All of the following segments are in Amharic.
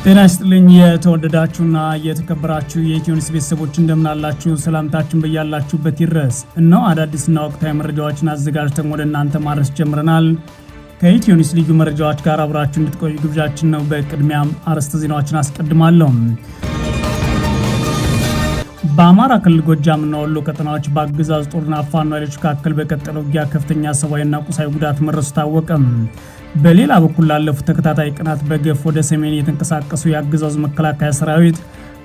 ጤና ይስጥልኝ የተወደዳችሁና የተከበራችሁ የኢትዮኒውስ ቤተሰቦች እንደምናላችሁ ሰላምታችን በያላችሁበት ይድረስ። እነሆ አዳዲስና ወቅታዊ መረጃዎችን አዘጋጅተን ወደ እናንተ ማድረስ ጀምረናል። ከኢትዮኒውስ ልዩ መረጃዎች ጋር አብራችሁ እንድትቆዩ ግብዣችን ነው። በቅድሚያም አርዕስተ ዜናዎችን አስቀድማለሁ። በአማራ ክልል ጎጃምና ወሎ ቀጠናዎች በአገዛዙ ጦርና ፋኖ ኃይሎች መካከል በቀጠለው ውጊያ ከፍተኛ ሰብአዊና ቁሳዊ ጉዳት መድረሱ ታወቀ። በሌላ በኩል ላለፉት ተከታታይ ቀናት በገፍ ወደ ሰሜን የተንቀሳቀሱ የአገዛዙ መከላከያ ሰራዊት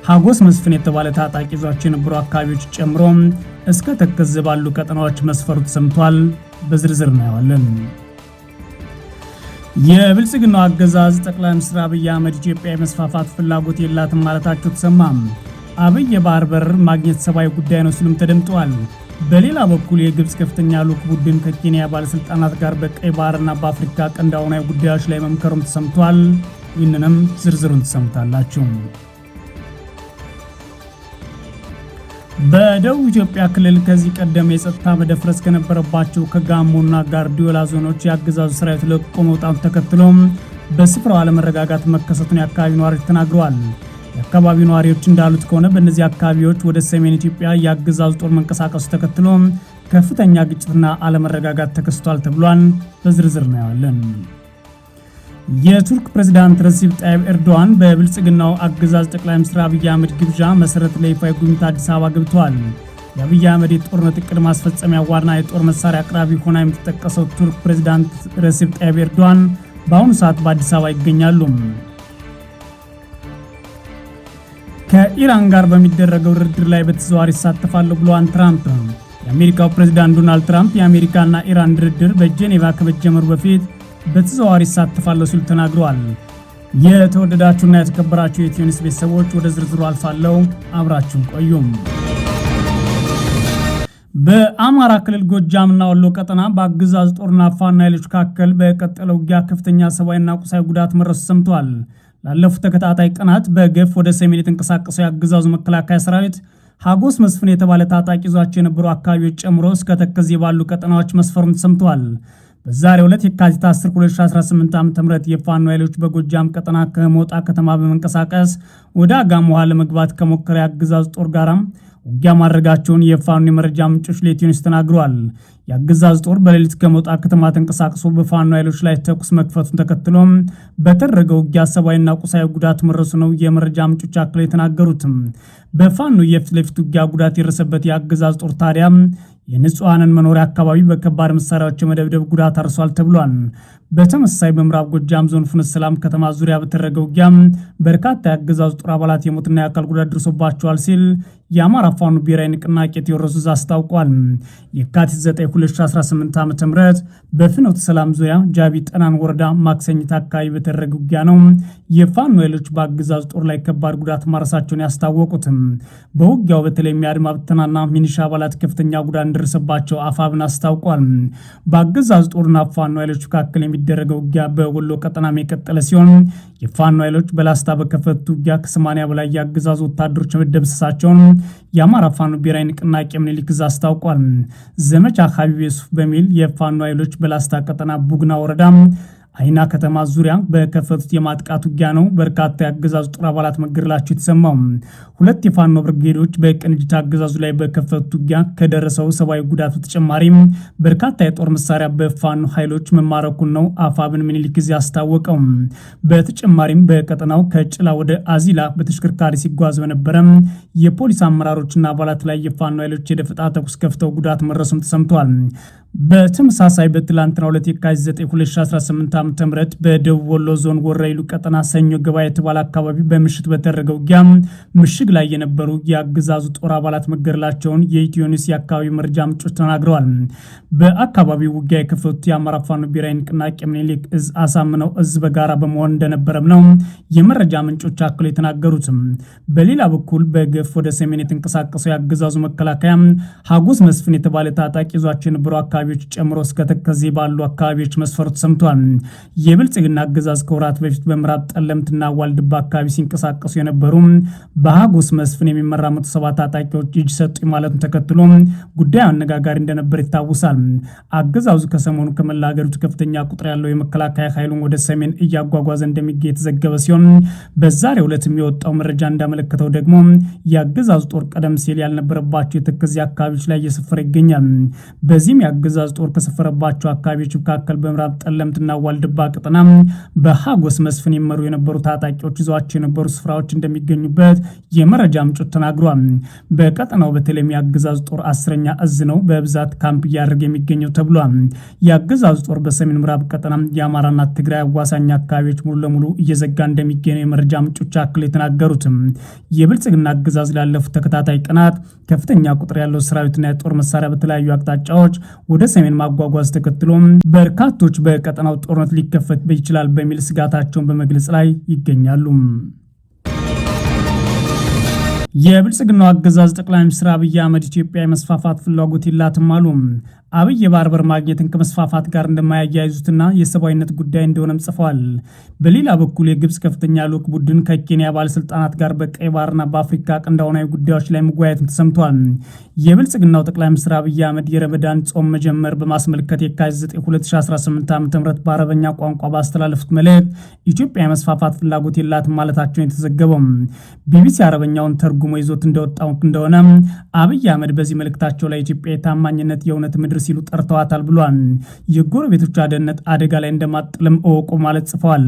ሀጎስ መስፍን የተባለ ታጣቂ ይዟቸው የነበሩ አካባቢዎች ጨምሮ እስከ ተከዘ ባሉ ቀጠናዎች መስፈሩ ተሰምቷል። በዝርዝር እናየዋለን። የብልጽግናው አገዛዝ ጠቅላይ ሚኒስትር አብይ አህመድ ኢትዮጵያ የመስፋፋት ፍላጎት የላትም ማለታቸው ተሰማ። አብይ የባህር በር ማግኘት ሰብአዊ ጉዳይ ነው ሲሉም ተደምጠዋል። በሌላ በኩል የግብጽ ከፍተኛ ልዑክ ቡድን ከኬንያ ባለስልጣናት ጋር በቀይ ባህርና በአፍሪካ ቀንድ አሁናዊ ጉዳዮች ላይ መምከሩም ተሰምቷል። ይህንንም ዝርዝሩን ተሰምታላችሁ። በደቡብ ኢትዮጵያ ክልል ከዚህ ቀደም የጸጥታ መደፍረስ ከነበረባቸው ከጋሞና ጋርዲዮላ ዞኖች የአገዛዙ ሰራዊት ለቆ መውጣቱን ተከትሎ በስፍራው አለመረጋጋት መከሰቱን የአካባቢ ነዋሪዎች ተናግረዋል። የአካባቢው ነዋሪዎች እንዳሉት ከሆነ በእነዚህ አካባቢዎች ወደ ሰሜን ኢትዮጵያ የአገዛዙ ጦር መንቀሳቀሱ ተከትሎ ከፍተኛ ግጭትና አለመረጋጋት ተከስቷል ተብሏል። በዝርዝር እናየዋለን። የቱርክ ፕሬዝዳንት ረሲፕ ጣይብ ኤርዶዋን በብልጽግናው አገዛዝ ጠቅላይ ሚኒስትር አብይ አህመድ ግብዣ መሰረት ለይፋዊ ጉብኝት አዲስ አበባ ገብተዋል። የአብይ አህመድ የጦርነት እቅድ ማስፈጸሚያ ዋና የጦር መሳሪያ አቅራቢ ሆና የምትጠቀሰው ቱርክ ፕሬዝዳንት ረሲፕ ጣይብ ኤርዶዋን በአሁኑ ሰዓት በአዲስ አበባ ይገኛሉ። ከኢራን ጋር በሚደረገው ድርድር ላይ በተዘዋዋሪ ይሳተፋሉ ብለዋል ትራምፕ። የአሜሪካው ፕሬዝዳንት ዶናልድ ትራምፕ የአሜሪካና ኢራን ድርድር በጄኔቫ ከመጀመሩ በፊት በተዘዋዋሪ ይሳተፋሉ ሲሉ ተናግረዋል። የተወደዳችሁና የተከበራችሁ የኢትዮኒውስ ቤተሰቦች ወደ ዝርዝሩ አልፋለሁ፣ አብራችሁን ቆዩም። በአማራ ክልል ጎጃምና ወሎ ቀጠና በአገዛዙ ጦርና ፋኖ ኃይሎች መካከል በቀጠለው ውጊያ ከፍተኛ ሰብአዊና ቁሳዊ ጉዳት መድረሱ ሰምቷል። ላለፉት ተከታታይ ቀናት በገፍ ወደ ሰሜን የተንቀሳቀሰው የአገዛዙ መከላከያ ሰራዊት ሀጎስ መስፍን የተባለ ታጣቂ ይዟቸው የነበሩ አካባቢዎች ጨምሮ እስከ ተከዜ ባሉ ቀጠናዎች መስፈሩን ተሰምተዋል። በዛሬው ዕለት የካቲት 10 2018 ዓ.ም የፋኖ ኃይሎች በጎጃም ቀጠና ከሞጣ ከተማ በመንቀሳቀስ ወደ አጋሞሃ ለመግባት ከሞከረ የአገዛዙ ጦር ጋራ ውጊያ ማድረጋቸውን የፋኖ የመረጃ ምንጮች ለኢትዮኒውስ ተናግረዋል። የአገዛዝ ጦር በሌሊት ከሞጣ ከተማ ተንቀሳቅሶ በፋኖ ኃይሎች ላይ ተኩስ መክፈቱን ተከትሎ በተደረገው ውጊያ ሰብአዊና ቁሳዊ ጉዳት መድረሱ ነው የመረጃ ምንጮች አክለው የተናገሩት። በፋኖ የፊት ለፊት ውጊያ ጉዳት የደረሰበት የአገዛዝ ጦር ታዲያ የንጹሃንን መኖሪያ አካባቢ በከባድ መሳሪያዎች የመደብደብ ጉዳት አርሷል ተብሏል። በተመሳሳይ በምዕራብ ጎጃም ዞን ፍኖተ ሰላም ከተማ ዙሪያ በተደረገው ውጊያ በርካታ የአገዛዙ ጦር አባላት የሞትና የአካል ጉዳት ደርሶባቸዋል ሲል የአማራ ፋኖ ብሔራዊ ንቅናቄ ቴዎድሮስ ዕዝ አስታውቋል። የካቲት 9 2018 ዓ.ም በፍኖተ ሰላም ዙሪያ ጃቢ ጠናን ወረዳ ማክሰኝት አካባቢ በተደረገ ውጊያ ነው የፋኖ ኃይሎች በአገዛዙ ጦር ላይ ከባድ ጉዳት ማረሳቸውን ያስታወቁት። በውጊያው በተለይም የአድማ ብተናና ሚኒሻ አባላት ከፍተኛ ጉዳት እንደደረሰባቸው አፋብን አስታውቋል። በአገዛዙ ጦርና ፋኖ ኃይሎች መካከል የሚደረገው ውጊያ በወሎ ቀጠና የቀጠለ ሲሆን የፋኖ ኃይሎች በላስታ በከፈቱ ውጊያ ከ80 በላይ የአገዛዙ ወታደሮች መደምሰሳቸውን የአማራ ፋኖ ብሔራዊ ንቅናቄ ምኒልክ ዕዝ አስታውቋል። ዘመቻ ሀቢብ የሱፍ በሚል የፋኖ ኃይሎች በላስታ ቀጠና ቡግና ወረዳ አይና ከተማ ዙሪያ በከፈቱት የማጥቃት ውጊያ ነው በርካታ የአገዛዙ ጦር አባላት መገደላቸው የተሰማው። ሁለት የፋኖ ብርጌዶች በቅንጅት አገዛዙ ላይ በከፈቱት ውጊያ ከደረሰው ሰብአዊ ጉዳት በተጨማሪ በርካታ የጦር መሳሪያ በፋኖ ኃይሎች መማረኩን ነው አፋብን ምኒልክ ዕዝ ያስታወቀው። በተጨማሪም በቀጠናው ከጭላ ወደ አዚላ በተሽከርካሪ ሲጓዝ በነበረ የፖሊስ አመራሮችና አባላት ላይ የፋኖ ኃይሎች የደፈጣ ተኩስ ከፍተው ጉዳት መድረሱም ተሰምቷል። በተመሳሳይ በትላንትናው ዕለት የካቲት 9 2018 ዓ.ም በደቡብ ወሎ ዞን ወረኢሉ ቀጠና ሰኞ ገበያ የተባለ አካባቢ በምሽት በተደረገው ውጊያ ምሽግ ላይ የነበሩ የአገዛዙ ጦር አባላት መገደላቸውን የኢትዮኒውስ የአካባቢ መረጃ ምንጮች ተናግረዋል። በአካባቢው ውጊያ የከፈቱት የአማራ ፋኖ ብሔራዊ ንቅናቄ ምኒልክ ዕዝ አሳምነው ዕዝ በጋራ በመሆን እንደነበረም ነው የመረጃ ምንጮች አክለው የተናገሩት። በሌላ በኩል በገፍ ወደ ሰሜን የተንቀሳቀሰው የአገዛዙ መከላከያ ሀጎስ መስፍን የተባለ ታጣቂ ይዟቸው የነበሩ አካባቢዎች ጨምሮ እስከ ተከዜ ባሉ አካባቢዎች መስፈሩ ተሰምቷል። የብልጽግና አገዛዝ ከወራት በፊት በምዕራብ ጠለምትና ዋልድባ አካባቢ ሲንቀሳቀሱ የነበሩ በሀጎስ መስፍን የሚመራ 107 ታጣቂዎች እጅ ሰጡ ማለቱን ተከትሎ ጉዳዩ አነጋጋሪ እንደነበር ይታወሳል። አገዛዙ ከሰሞኑ ከመላ ሀገሪቱ ከፍተኛ ቁጥር ያለው የመከላከያ ኃይሉን ወደ ሰሜን እያጓጓዘ እንደሚገኝ የተዘገበ ሲሆን በዛሬው ዕለት የሚወጣው መረጃ እንዳመለከተው ደግሞ የአገዛዙ ጦር ቀደም ሲል ያልነበረባቸው የተከዜ አካባቢዎች ላይ እየሰፈረ ይገኛል። በዚህም የአገዛዙ ጦር ከሰፈረባቸው አካባቢዎች መካከል በምዕራብ ጠለምትና ዋልድባ ቀጠና በሀጎስ መስፍን ይመሩ የነበሩ ታጣቂዎች ይዘዋቸው የነበሩ ስፍራዎች እንደሚገኙበት የመረጃ ምንጮች ተናግሯል። በቀጠናው በተለይም የአገዛዙ ጦር 10ኛ እዝ ነው በብዛት ካምፕ እያደረገ የሚገኘው ተብሏል። የአገዛዙ ጦር በሰሜን ምዕራብ ቀጠና የአማራና ትግራይ አዋሳኝ አካባቢዎች ሙሉ ለሙሉ እየዘጋ እንደሚገኘው የመረጃ ምንጮች አክል የተናገሩትም የብልጽግና አገዛዝ ላለፉት ተከታታይ ቀናት ከፍተኛ ቁጥር ያለው ሰራዊትና የጦር መሳሪያ በተለያዩ አቅጣጫዎች ወደ ሰሜን ማጓጓዝ ተከትሎ በርካቶች በቀጠናው ጦርነት ሊከፈት ይችላል በሚል ስጋታቸውን በመግለጽ ላይ ይገኛሉ። የብልጽግናው አገዛዝ ጠቅላይ ሚኒስትር አብይ አህመድ ኢትዮጵያ የመስፋፋት ፍላጎት የላትም አሉ። አብይ የባህር በር ማግኘትን ከመስፋፋት ጋር እንደማያያይዙትና የሰብአዊነት ጉዳይ እንደሆነም ጽፈዋል። በሌላ በኩል የግብጽ ከፍተኛ ልዑክ ቡድን ከኬንያ ባለስልጣናት ጋር በቀይ ባህርና በአፍሪካ ቀንዳውናዊ ጉዳዮች ላይ መወያየትን ተሰምቷል። የብልጽግናው ጠቅላይ ሚኒስትር አብይ አህመድ የረመዳን ጾም መጀመር በማስመልከት የካቲት 2018 ዓ.ም በአረበኛ ቋንቋ ባስተላለፉት መልእክት ኢትዮጵያ የመስፋፋት ፍላጎት የላትም ማለታቸውን የተዘገበው ቢቢሲ አረበኛውን ተርጉሞ ይዞት እንደወጣው እንደሆነ አብይ አህመድ በዚህ መልእክታቸው ላይ ኢትዮጵያ የታማኝነት የእውነት ምድር ሲሉ ጠርተዋታል ብሏል። የጎረቤቶቿ ደህንነት አደጋ ላይ እንደማጥልም እወቁ ማለት ጽፈዋል።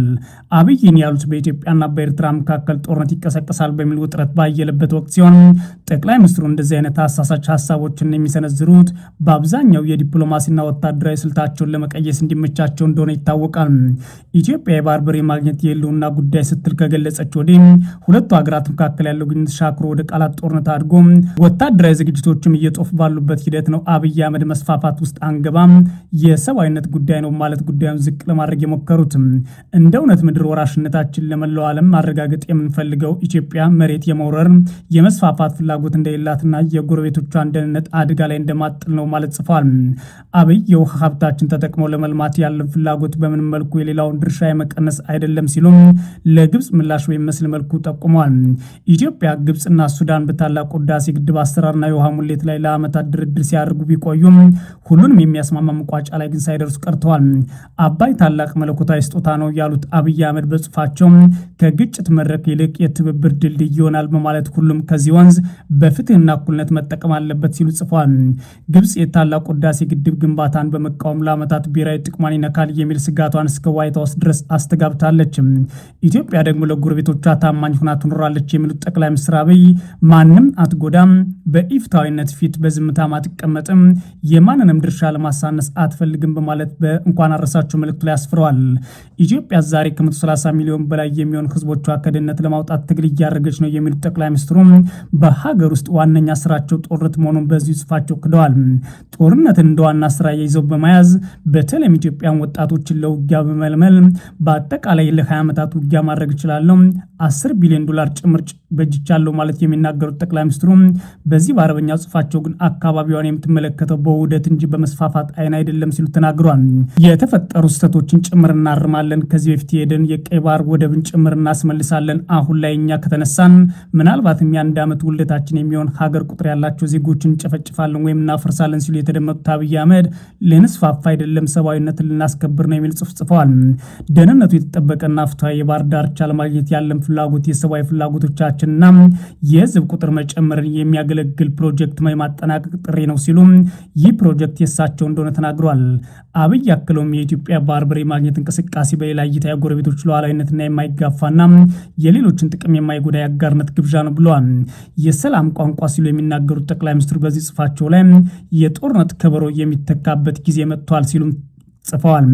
አብይን ያሉት በኢትዮጵያና በኤርትራ መካከል ጦርነት ይቀሰቀሳል በሚል ውጥረት ባየለበት ወቅት ሲሆን ጠቅላይ ሚኒስትሩ እንደዚህ አይነት አሳሳች ሀሳቦችን የሚሰነዝሩት በአብዛኛው የዲፕሎማሲና ወታደራዊ ስልታቸውን ለመቀየስ እንዲመቻቸው እንደሆነ ይታወቃል። ኢትዮጵያ የባህር በር የማግኘት የህልውና ጉዳይ ስትል ከገለጸች ወዲህ ሁለቱ ሀገራት መካከል ያለው ግንኙነት ሻክሮ ወደ ቃላት ጦርነት አድጎ ወታደራዊ ዝግጅቶችም እየጦፉ ባሉበት ሂደት ነው አብይ አህመድ መስፋፋት ውስጥ አንገባም፣ የሰብአዊነት ጉዳይ ነው ማለት ጉዳዩን ዝቅ ለማድረግ የሞከሩት። እንደ እውነት ምድር ወራሽነታችን ለመላው ዓለም ማረጋገጥ የምንፈልገው ኢትዮጵያ መሬት የመውረር የመስፋፋት ፍላጎት እንደሌላትና የጎረቤቶቿን ደህንነት አደጋ ላይ እንደማጥል ነው ማለት ጽፏል። አብይ የውሃ ሀብታችን ተጠቅመው ለመልማት ያለን ፍላጎት በምን መልኩ የሌላውን ድርሻ የመቀነስ አይደለም ሲሉም ለግብጽ ምላሽ በሚመስል መልኩ ጠቁመዋል። ኢትዮጵያ፣ ግብጽና ሱዳን በታላቁ ህዳሴ ግድብ አሰራርና የውሃ ሙሌት ላይ ለዓመታት ድርድር ሲያደርጉ ቢቆዩም ሁሉንም የሚያስማማ መቋጫ ላይ ግን ሳይደርሱ ቀርተዋል። አባይ ታላቅ መለኮታዊ ስጦታ ነው ያሉት አብይ አህመድ በጽሁፋቸው ከግጭት መድረክ ይልቅ የትብብር ድልድይ ይሆናል በማለት ሁሉም ከዚህ ወንዝ በፍትህና እኩልነት መጠቀም አለበት ሲሉ ጽፏል። ግብጽ የታላቁ ህዳሴ ግድብ ግንባታን በመቃወም ለዓመታት ብሔራዊ ጥቅሟን ይነካል የሚል ስጋቷን እስከ ዋይት ሀውስ ድረስ አስተጋብታለች። ኢትዮጵያ ደግሞ ለጎረቤቶቿ ታማኝ ሆና ትኖራለች የሚሉት ጠቅላይ ሚኒስትር አብይ ማንም አትጎዳም፣ በኢፍታዊነት ፊት በዝምታ አትቀመጥም፣ የማንንም ድርሻ ለማሳነስ አትፈልግም በማለት በእንኳን አረሳቸው መልእክቱ ላይ አስፍረዋል። ኢትዮጵያ ዛሬ ከ130 ሚሊዮን በላይ የሚሆን ህዝቦቿ ከድህነት ለማውጣት ትግል እያደረገች ነው የሚሉት ጠቅላይ ሚኒስትሩ በሀገር ውስጥ ዋነኛ ስራቸው ጦርነት መሆኑን በዚሁ ጽፋቸው ክደዋል። ጦርነትን እንደ ዋና ስራ ይዘው በመያዝ በተለይም ኢትዮጵያን ወጣቶችን ለውጊያ በመልመል በአጠቃላይ ለ20 ዓመታት ውጊያ ማድረግ እችላለሁ፣ 10 ቢሊዮን ዶላር ጭምር በጅቻለሁ ማለት የሚናገሩት ጠቅላይ ሚኒስትሩ በዚህ በአረበኛ ጽፋቸው ግን አካባቢዋን የምትመለከተው በውህደት እንጂ በመስፋፋት አይን አይደለም ሲሉ ተናግሯል። የተፈጠሩ ስህተቶችን ጭምር እናርማለን፣ ከዚህ በፊት ሄደን የቀይ ባህር ወደብን ጭምር እናስመልሳለን። አሁን ላይ እኛ ከተነሳን ምናልባትም የአንድ ዓመት ውልደታችን የሚሆን ሀገር ቁጥር ያላቸው ዜጎችን እንጨፈጭፋለን ወይም እናፈርሳለን ሲሉ የተደመጡት አብይ አህመድ ልንስፋፋ አይደለም ሰብአዊነትን ልናስከብር ነው የሚል ጽሑፍ ጽፈዋል። ደህንነቱ የተጠበቀና ፍትሃዊ የባህር ዳርቻ ለማግኘት ያለን ፍላጎት የሰብአዊ ፍላጎቶቻችንና የህዝብ ቁጥር መጨመርን የሚያገለግል ፕሮጀክት የማጠናቀቅ ጥሪ ነው ሲሉ ይህ ፕሮጀክት የሳቸው እንደሆነ ተናግሯል። አብይ አክለውም የኢትዮጵያ ባህር በር የማግኘት እንቅስቃሴ በሌላ እይታ የጎረቤቶች ሉዓላዊነትና የማይጋፋና የሌሎችን ጥቅም የማይጎዳ የአጋርነት ግብዣ ነው ብለዋል። የሰላም ቋንቋ ሲሉ የሚናገሩት ጠቅላይ ሚኒስትሩ በዚህ ጽፋቸው ላይ የጦርነት ከበሮ የሚተካበት ጊዜ መጥቷል ሲሉም ጽፈዋል።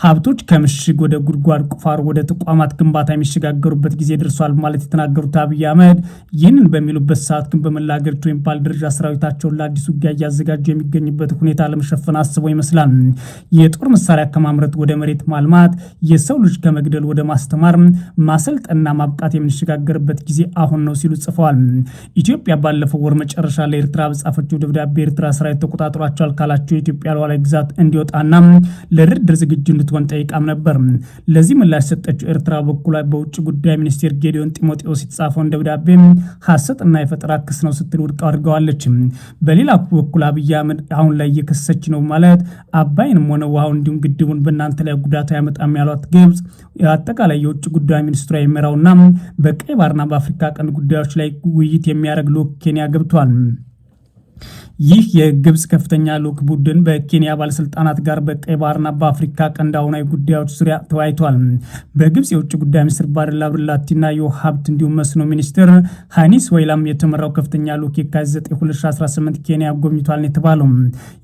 ሀብቶች ከምሽግ ወደ ጉድጓድ ቁፋር ወደ ተቋማት ግንባታ የሚሸጋገሩበት ጊዜ ደርሷል ማለት የተናገሩት አብይ አህመድ ይህንን በሚሉበት ሰዓት ግን በመላ ሀገሪቱ የሚባል ደረጃ ሰራዊታቸውን ለአዲስ ውጊያ እያዘጋጁ የሚገኙበት ሁኔታ ለመሸፈን አስበው ይመስላል። የጦር መሳሪያ ከማምረት ወደ መሬት ማልማት፣ የሰው ልጅ ከመግደል ወደ ማስተማር፣ ማሰልጠንና ማብቃት የምንሸጋገርበት ጊዜ አሁን ነው ሲሉ ጽፈዋል። ኢትዮጵያ ባለፈው ወር መጨረሻ ለኤርትራ በጻፈችው ደብዳቤ ኤርትራ ሰራዊት ተቆጣጥሯቸዋል ካላቸው የኢትዮጵያ ሉዓላዊ ግዛት እንዲወጣና ለድርድር ዝግጁ እንድትሆን ጠይቃም ነበር። ለዚህ ምላሽ ሰጠችው ኤርትራ በኩል በውጭ ጉዳይ ሚኒስቴር ጌዲዮን ጢሞቴዎስ የተጻፈውን ደብዳቤ ሐሰትና የፈጠራ ክስ ነው ስትል ውድቅ አድርገዋለች። በሌላ በኩል አብይ አህመድ አሁን ላይ እየከሰሰች ነው ማለት አባይንም ሆነ ውሃው እንዲሁም ግድቡን በእናንተ ላይ ጉዳት አያመጣም ያሏት ግብጽ አጠቃላይ የውጭ ጉዳይ ሚኒስትሯ የሚመራውና በቀይ ባህርና በአፍሪካ ቀንድ ጉዳዮች ላይ ውይይት የሚያደርግ ልዑክ ኬንያ ገብቷል። ይህ የግብጽ ከፍተኛ ልዑክ ቡድን በኬንያ ባለስልጣናት ጋር በቀይ ባህርና በአፍሪካ ቀንድ አሁናዊ ጉዳዮች ዙሪያ ተወያይቷል። በግብጽ የውጭ ጉዳይ ሚኒስትር ባደላ ብላቲና የውሃ ሀብት እንዲሁም መስኖ ሚኒስትር ሃኒስ ወይላም የተመራው ከፍተኛ ልዑክ የካቲት 9 2018 ኬንያ ጎብኝቷል የተባለው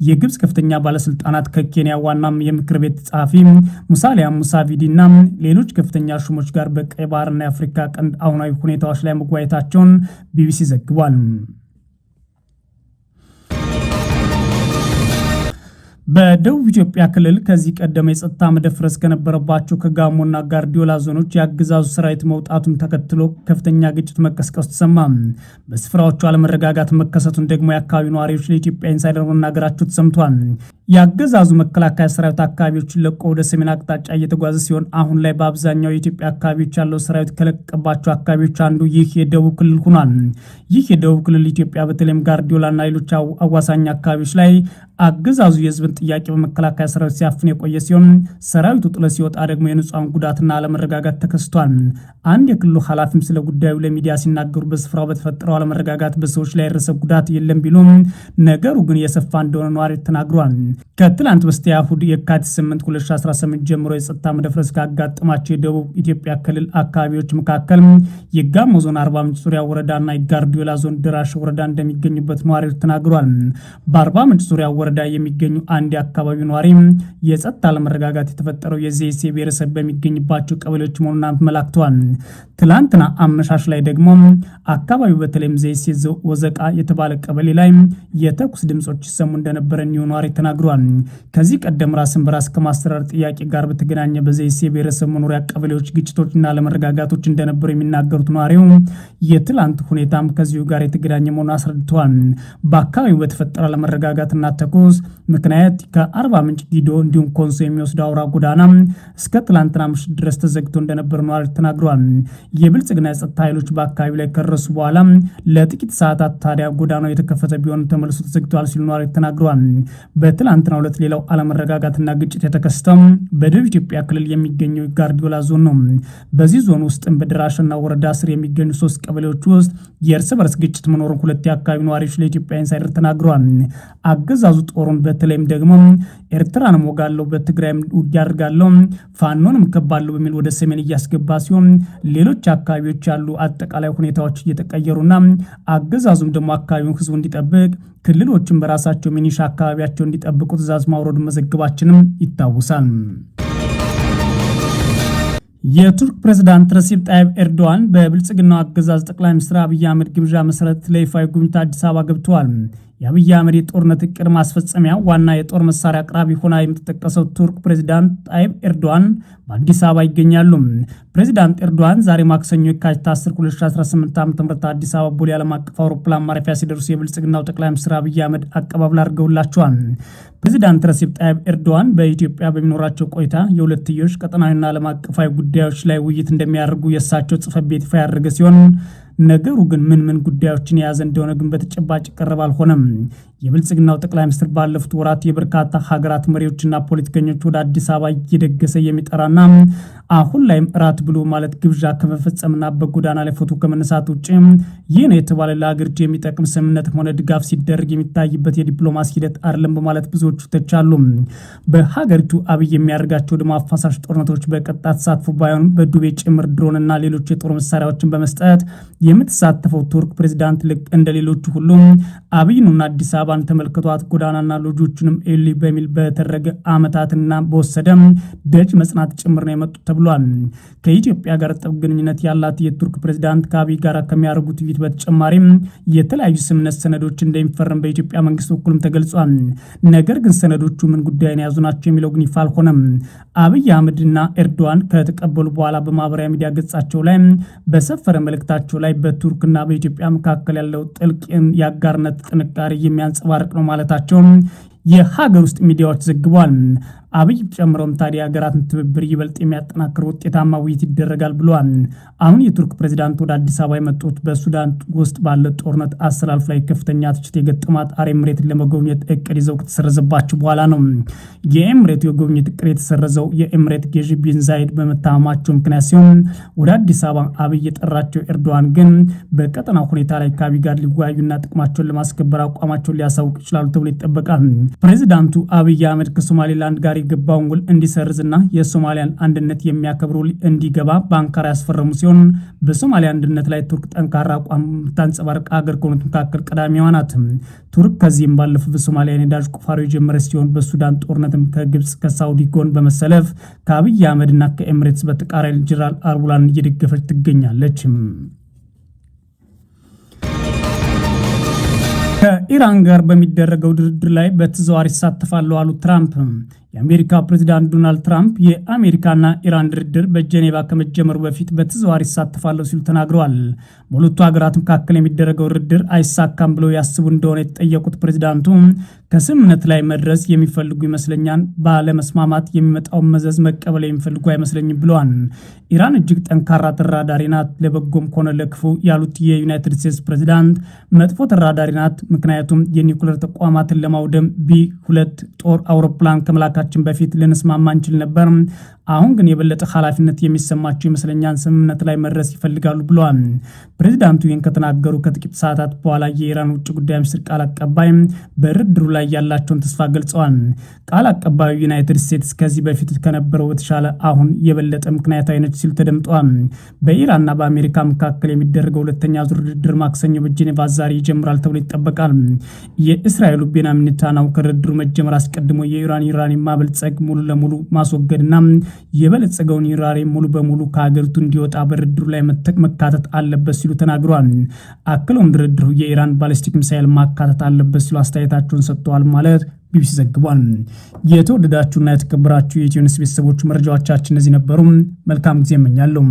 የግብጽ ከፍተኛ ባለስልጣናት ከኬንያ ዋና የምክር ቤት ጸሐፊ ሙሳሊያ ሙሳቪዲና ሌሎች ከፍተኛ ሹሞች ጋር በቀይ ባህርና የአፍሪካ ቀንድ አሁናዊ ሁኔታዎች ላይ መወያየታቸውን ቢቢሲ ዘግቧል። በደቡብ ኢትዮጵያ ክልል ከዚህ ቀደም የጸጥታ መደፍረስ ከነበረባቸው ከጋሞና ጋርዲዮላ ዞኖች የአገዛዙ ሰራዊት መውጣቱን ተከትሎ ከፍተኛ ግጭት መቀስቀሱ ተሰማ። በስፍራዎቹ አለመረጋጋት መከሰቱን ደግሞ የአካባቢው ነዋሪዎች ለኢትዮጵያ ኢንሳይደር መናገራቸው ተሰምቷል። የአገዛዙ መከላከያ ሰራዊት አካባቢዎችን ለቆ ወደ ሰሜን አቅጣጫ እየተጓዘ ሲሆን አሁን ላይ በአብዛኛው የኢትዮጵያ አካባቢዎች ያለው ሰራዊት ከለቀባቸው አካባቢዎች አንዱ ይህ የደቡብ ክልል ሆኗል። ይህ የደቡብ ክልል ኢትዮጵያ በተለይም ጋርዲዮላና ሌሎች አዋሳኝ አካባቢዎች ላይ አገዛዙ የህዝብን ጥያቄ በመከላከያ ሰራዊት ሲያፍን የቆየ ሲሆን ሰራዊቱ ጥሎ ሲወጣ ደግሞ የንጹሃን ጉዳትና አለመረጋጋት ተከስቷል። አንድ የክልሉ ኃላፊም ስለ ጉዳዩ ለሚዲያ ሲናገሩ በስፍራው በተፈጠረው አለመረጋጋት በሰዎች ላይ የደረሰ ጉዳት የለም ቢሉም ነገሩ ግን የሰፋ እንደሆነ ነዋሪዎች ተናግሯል። ከትላንት በስቲያ እሁድ የካቲት 8 2018 ጀምሮ የጸጥታ መደፍረስ ካጋጠማቸው የደቡብ ኢትዮጵያ ክልል አካባቢዎች መካከል የጋሞ ዞን አርባ ምንጭ ዙሪያ ወረዳና የጋርዲዮላ ዞን ደራሽ ወረዳ እንደሚገኙበት ነዋሪዎች ተናግሯል። በአርባ ምንጭ ዙሪያ ወረዳ የሚገኙ አንድ የአካባቢው ነዋሪ የጸጥታ አለመረጋጋት የተፈጠረው የዘይሴ ብሔረሰብ በሚገኝባቸው ቀበሌዎች መሆኑን አመላክተዋል። ትላንትና አመሻሽ ላይ ደግሞ አካባቢው በተለይም ዘይሴ ወዘቃ የተባለ ቀበሌ ላይ የተኩስ ድምጾች ይሰሙ እንደነበረ ነዋሪ ተናግሯል። ከዚህ ቀደም ራስን በራስ ከማስተዳደር ጥያቄ ጋር በተገናኘ በዘይሴ ብሔረሰብ መኖሪያ ቀበሌዎች ግጭቶችና አለመረጋጋቶች እንደነበሩ የሚናገሩት ነዋሪው የትላንት ሁኔታም ከዚሁ ጋር የተገናኘ መሆኑን አስረድተዋል። በአካባቢው በተፈጠረ አለመረጋጋትና ተኩስ ምክንያት ከአርባ ምንጭ ዲዶ እንዲሁም ኮንሶ የሚወስደው አውራ ጎዳና እስከ ትላንትና ምሽት ድረስ ተዘግቶ እንደነበር ነዋሪ ተናግረዋል። የብልጽግና የጸጥታ ኃይሎች በአካባቢው ላይ ከረሱ በኋላ ለጥቂት ሰዓታት ታዲያ ጎዳናው የተከፈተ ቢሆን ተመልሶ ተዘግቷል ሲሉ ነዋሪ ተናግረዋል። በትላንትና ሁለት ሌላው አለመረጋጋትና ግጭት የተከሰተው በደቡብ ኢትዮጵያ ክልል የሚገኘው ጋርዲዮላ ዞን ነው። በዚህ ዞን ውስጥም በደራሽና ወረዳ ስር የሚገኙ 3 ቀበሌዎች ውስጥ የእርስ በርስ ግጭት መኖሩን ሁለት የአካባቢ ነዋሪዎች ለኢትዮጵያ ኢንሳይደር ተናግረዋል። አገዛዙ ጦሩን በተለይም ደግሞ ኤርትራን ሞጋለው በትግራይም ውጊያ አድርጋለው ፋኖንም ከባለው በሚል ወደ ሰሜን እያስገባ ሲሆን ሌሎች አካባቢዎች ያሉ አጠቃላይ ሁኔታዎች እየተቀየሩና አገዛዙም ደግሞ አካባቢውን ህዝቡ እንዲጠብቅ ክልሎችን በራሳቸው ሚኒሻ አካባቢያቸው እንዲጠብቁ ትዕዛዝ ማውረዱ መዘገባችንም ይታወሳል። የቱርክ ፕሬዝዳንት ረሲፕ ጣይብ ኤርዶዋን በብልጽግናው አገዛዝ ጠቅላይ ሚኒስትር አብይ አህመድ ግብዣ መሰረት ለይፋዊ ጉብኝት አዲስ አበባ ገብተዋል። የአብይ አህመድ የጦርነት እቅድ ማስፈጸሚያ ዋና የጦር መሳሪያ አቅራቢ ሆና የምትጠቀሰው ቱርክ ፕሬዝዳንት ጣይብ ኤርዶዋን በአዲስ አበባ ይገኛሉ። ፕሬዝዳንት ኤርዶዋን ዛሬ ማክሰኞ የካቲት 10 2018 ዓ.ም አዲስ አበባ ቦሌ ዓለም አቀፍ አውሮፕላን ማረፊያ ሲደርሱ የብልጽግናው ጠቅላይ ሚኒስትር አብይ አህመድ አቀባበል አድርገውላቸዋል። ፕሬዝዳንት ረሲፕ ጣይብ ኤርዶዋን በኢትዮጵያ በሚኖራቸው ቆይታ የሁለትዮሽ ቀጠናዊና ዓለም አቀፋዊ ጉዳዮች ላይ ውይይት እንደሚያደርጉ የእሳቸው ጽሕፈት ቤት ይፋ ያደረገ ሲሆን ነገሩ ግን ምን ጉዳዮችን የያዘ እንደሆነ ግን በተጨባጭ ቀረበ አልሆነም። የብልጽግናው ጠቅላይ ሚኒስትር ባለፉት ወራት የበርካታ ሀገራት መሪዎችና ፖለቲከኞች ወደ አዲስ አበባ እየደገሰ የሚጠራና አሁን ላይም እራት ብሎ ማለት ግብዣ ከመፈጸምና በጎዳና ላይ ፎቶ ከመነሳት ውጭ ይህ ነው የተባለ ለሀገሪቱ የሚጠቅም ስምምነት ሆነ ድጋፍ ሲደረግ የሚታይበት የዲፕሎማሲ ሂደት አይደለም በማለት ብዙዎቹ ተቻሉ። በሀገሪቱ አብይ የሚያደርጋቸው ደም አፋሳሽ ጦርነቶች በቀጥታ ተሳትፎ ባይሆን በዱቤ ጭምር ድሮንና ሌሎች የጦር መሳሪያዎችን በመስጠት የምትሳተፈው ቱርክ ፕሬዝዳንት ልክ እንደ ሌሎቹ ሁሉ አብይኑና አዲስ አበባን ተመልክቷት ጎዳናና ሎጆችንም ኤሊ በሚል በተደረገ አመታትና በወሰደ ደጅ መጽናት ጭምር ነው የመጡት ተብሏል። ከኢትዮጵያ ጋር ጥብቅ ግንኙነት ያላት የቱርክ ፕሬዝዳንት ከአብይ ጋር ከሚያደርጉት ውይይት በተጨማሪም የተለያዩ ስምምነት ሰነዶች እንደሚፈረም በኢትዮጵያ መንግስት በኩልም ተገልጿል። ነገር ግን ሰነዶቹ ምን ጉዳይን የያዙ ናቸው የሚለው ግን ይፋ አልሆነም። አብይ አህመድና ኤርዶዋን ከተቀበሉ በኋላ በማህበራዊ ሚዲያ ገጻቸው ላይ በሰፈረ መልእክታቸው ላይ በቱርክና በኢትዮጵያ መካከል ያለው ጥልቅ የአጋርነት ጥንካሬ የሚያንጸባርቅ ነው ማለታቸው የሀገር ውስጥ ሚዲያዎች ዘግቧል። አብይ ጨምረውም ታዲያ ሀገራትን ትብብር ይበልጥ የሚያጠናክር ውጤታማ ውይይት ይደረጋል ብለዋል። አሁን የቱርክ ፕሬዚዳንት ወደ አዲስ አበባ የመጡት በሱዳን ውስጥ ባለ ጦርነት አሰላልፍ ላይ ከፍተኛ ትችት የገጠማት አረብ ኤምሬትን ለመጎብኘት እቅድ ይዘው ከተሰረዘባቸው በኋላ ነው። የኤምሬት የጉብኝት እቅድ የተሰረዘው የኤምሬት ገዢ ቢን ዛይድ በመታመማቸው ምክንያት ሲሆን ወደ አዲስ አበባ አብይ የጠራቸው ኤርዶዋን ግን በቀጠናው ሁኔታ ላይ ከአብይ ጋር ሊወያዩና ጥቅማቸውን ለማስከበር አቋማቸውን ሊያሳውቅ ይችላሉ ተብሎ ይጠበቃል። ፕሬዚዳንቱ አብይ አህመድ ከሶማሌላንድ ጋር የገባውን ውል እንዲሰርዝና የሶማሊያን አንድነት የሚያከብሩ እንዲገባ በአንካራ ያስፈረሙ ሲሆን በሶማሊያ አንድነት ላይ ቱርክ ጠንካራ አቋም ታንጸባርቅ ሀገር ከሆኑት መካከል ቀዳሚዋ ናት። ቱርክ ከዚህም ባለፈ በሶማሊያ ነዳጅ ቁፋሮ የጀመረች ሲሆን በሱዳን ጦርነትም ከግብጽ ከሳውዲ ጎን በመሰለፍ ከአብይ አህመድና ከኤምሬትስ በተቃራኒ ጀነራል አልቡላን እየደገፈች ትገኛለች። ከኢራን ጋር በሚደረገው ድርድር ላይ በተዘዋዋሪ ይሳተፋሉ አሉ ትራምፕ። የአሜሪካ ፕሬዚዳንት ዶናልድ ትራምፕ የአሜሪካና ኢራን ድርድር በጄኔቫ ከመጀመሩ በፊት በተዘዋዋሪ ይሳተፋለሁ ሲሉ ተናግረዋል። በሁለቱ ሀገራት መካከል የሚደረገው ድርድር አይሳካም ብለው ያስቡ እንደሆነ የተጠየቁት ፕሬዚዳንቱ ከስምምነት ላይ መድረስ የሚፈልጉ ይመስለኛል፣ ባለመስማማት የሚመጣውን መዘዝ መቀበል የሚፈልጉ አይመስለኝም ብለዋል። ኢራን እጅግ ጠንካራ ተራዳሪ ናት፣ ለበጎም ሆነ ለክፉ ያሉት የዩናይትድ ስቴትስ ፕሬዚዳንት መጥፎ ተራዳሪ ናት፣ ምክንያቱም የኒውክሌር ተቋማትን ለማውደም ቢ2 ጦር አውሮፕላን ከመላካችን በፊት ልንስማማ እንችል ነበር። አሁን ግን የበለጠ ኃላፊነት የሚሰማቸው ይመስለኛል፣ ስምምነት ላይ መድረስ ይፈልጋሉ ብለዋል። ፕሬዚዳንቱ ይህን ከተናገሩ ከጥቂት ሰዓታት በኋላ የኢራን ውጭ ጉዳይ ሚኒስትር ቃል አቀባይ በድርድሩ ላይ ያላቸውን ተስፋ ገልጸዋል። ቃል አቀባዩ ዩናይትድ ስቴትስ ከዚህ በፊት ከነበረው በተሻለ አሁን የበለጠ ምክንያታዊ ነች ሲሉ ተደምጠዋል። በኢራንና በአሜሪካ መካከል የሚደረገው ሁለተኛ ዙር ድርድር ማክሰኞ በጄኔቫ ዛሬ ይጀምራል ተብሎ ይጠበቃል። የእስራኤሉ ቤንያሚን ኔታንያሁ ከድርድሩ መጀመር አስቀድሞ የኢራን ማበልጸግ ሙሉ ለሙሉ ማስወገድና የበለጸገውን ዩራኒየም ሙሉ በሙሉ ከሀገሪቱ እንዲወጣ በድርድሩ ላይ መካተት አለበት ሲሉ ተናግረዋል። አክለውም ድርድሩ የኢራን ባሊስቲክ ሚሳይል ማካተት አለበት ሲሉ አስተያየታቸውን ሰጥተዋል ማለት ቢቢሲ ዘግቧል። የተወደዳችሁና የተከበራችሁ የኢትዮ ኒውስ ቤተሰቦች መረጃዎቻችን እነዚህ ነበሩ። መልካም ጊዜ እመኛለሁ።